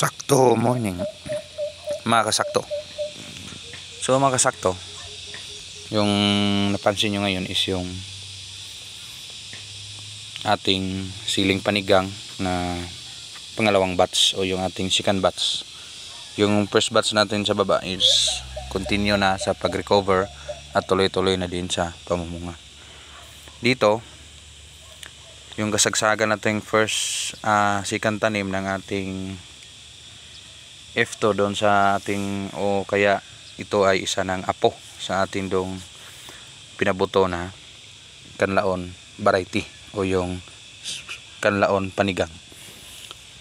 Sakto morning mga kasakto. So mga kasakto, yung napansin nyo ngayon is yung ating siling panigang na pangalawang batch o yung ating second batch. Yung first batch natin sa baba is continue na sa pag-recover at tuloy-tuloy na din sa pamumunga. Dito yung kasagsagan nating first second tanim ng ating F2 doon sa ating, o kaya ito ay isa ng apo sa ating dong pinabuto na kanlaon variety o yung kanlaon panigang.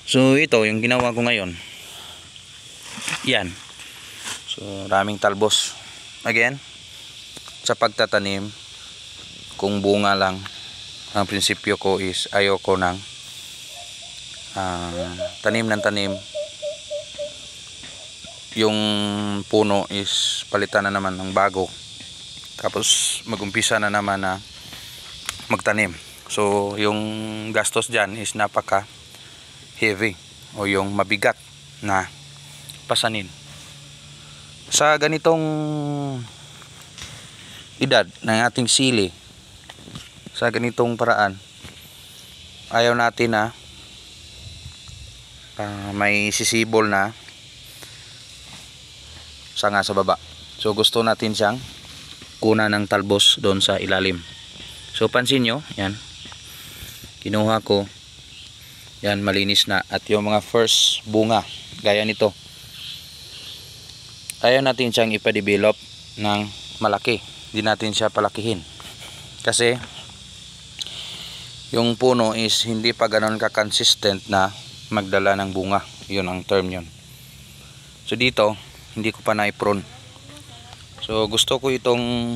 So ito yung ginawa ko ngayon. Yan. So raming talbos. Again, sa pagtatanim, kung bunga lang, ang prinsipyo ko is ayoko ng tanim ng tanim. Yung puno is palitan na naman ng bago, tapos magumpisa na naman na magtanim. So yung gastos dyan is napaka heavy o yung mabigat na pasanin. Sa ganitong edad ng ating sili, sa ganitong paraan, ayaw natin na may sisibol na sanga sa baba. So gusto natin siyang kuna ng talbos doon sa ilalim. So pansin nyo, yan, kinuha ko, yan, malinis na. At yung mga first bunga gaya nito, ayaw natin siyang ipa-develop ng malaki. Hindi natin siya palakihin kasi yung puno is hindi pa ganoon ka-consistent na magdala ng bunga. Yun ang term yun. So dito hindi ko pa na-prune. So gusto ko itong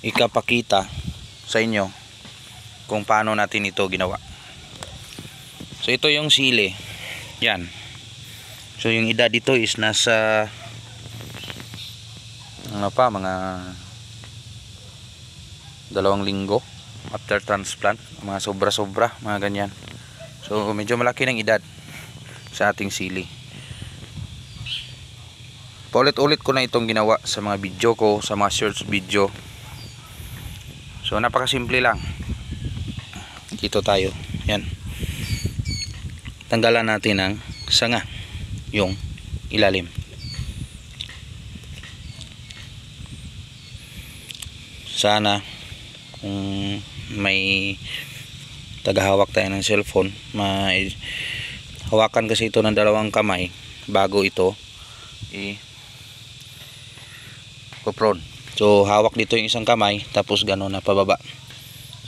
ikapakita sa inyo kung paano natin ito ginawa. So ito yung sili. Yan. So yung edad dito is nasa mga 2 linggo after transplant, mga sobra-sobra, mga ganyan. So medyo malaki ng edad sa ating sili. Paulit-ulit ko na itong ginawa sa mga video ko, sa mga shorts video. So napakasimple lang. Dito tayo. Yan. Tanggalan natin ang sanga, yung ilalim. Sana kung may tagahawak tayo ng cellphone, hawakan kasi ito ng 2 kamay bago ito prone. So hawak dito yung isang kamay, tapos gano'n na pababa.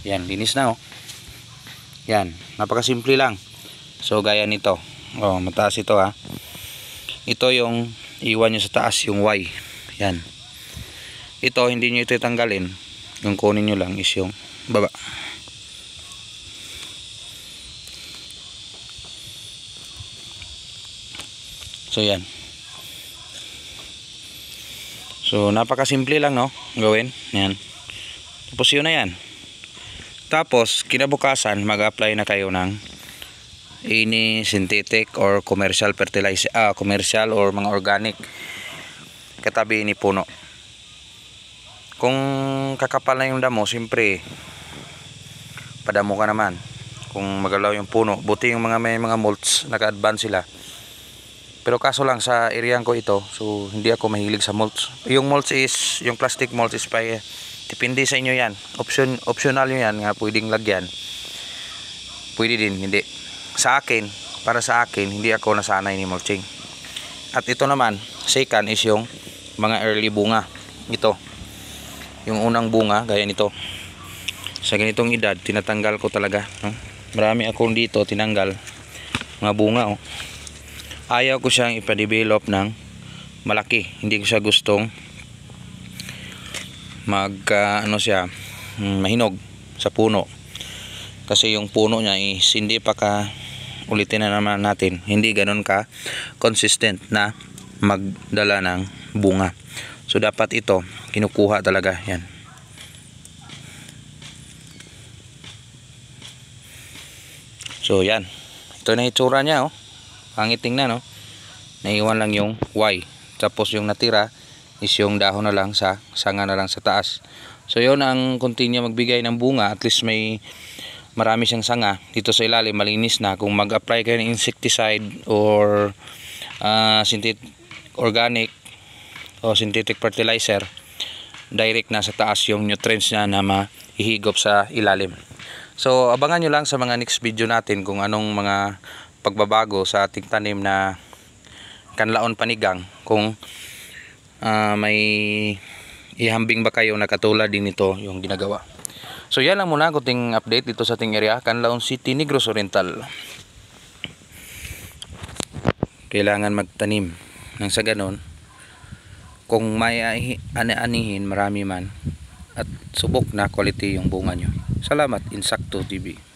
Yan, linis na, oh. Yan, napakasimple lang. So gaya nito, oh, mataas ito, ha. Ito yung iwan nyo sa taas, yung Y. Yan. Ito hindi nyo ito tanggalin, yung kunin nyo lang is yung baba. So yan. So napakasimple lang, no, gawin. Yan. Tapos yun na yan. Tapos kinabukasan mag-apply na kayo ng any synthetic or commercial fertilizer, commercial or mga organic katabi ni puno. Kung kakapal na yung damo, siyempre padamo ka naman. Kung magalaw yung puno, buti yung may mga mulch, naka-advance sila. Pero kaso lang sa area ko ito, so hindi ako mahilig sa mulch. Yung mulch is, yung plastic mulch is depende sa inyo yan. Optional nyo yan, nga pwedeng lagyan. Pwede din, hindi. Sa akin, para sa akin, hindi ako nasanay ni mulching. At ito naman, second is yung mga early bunga. Ito, yung unang bunga, gaya nito. Sa ganitong edad, tinatanggal ko talaga. Marami akong dito tinanggal mga bunga, oh. Ayaw ko siyang ipa-develop ng malaki. Hindi ko siya gustong mahinog sa puno. Kasi yung puno niya is hindi pa ulitin na naman natin. Hindi ganoon ka consistent na magdala ng bunga. So dapat ito kinukuha talaga. Yan. So yan. Ito na itsura niya, oh. pangit tingnan, no? Naiwan lang yung Y. Tapos yung natira is yung dahon na lang sa sanga na lang sa taas. So yun ang continue magbigay ng bunga. At least may marami siyang sanga dito sa ilalim, malinis na. Kung mag-apply kayo ng insecticide or synthetic organic o synthetic fertilizer, direct na sa taas yung nutrients niya na mahihigop sa ilalim. So abangan nyo lang sa mga next video natin kung anong mga pagbabago sa ating tanim na kanlaon panigang, kung may ihambing ba kayo na katulad din ito yung ginagawa. So yan lang muna kunting update dito sa ating area, Canlaon City, Negros Oriental. Kailangan magtanim nang sa ganon, kung may ani-anihin marami man at subok na quality yung bunga nyo. Salamat, Insakto TV.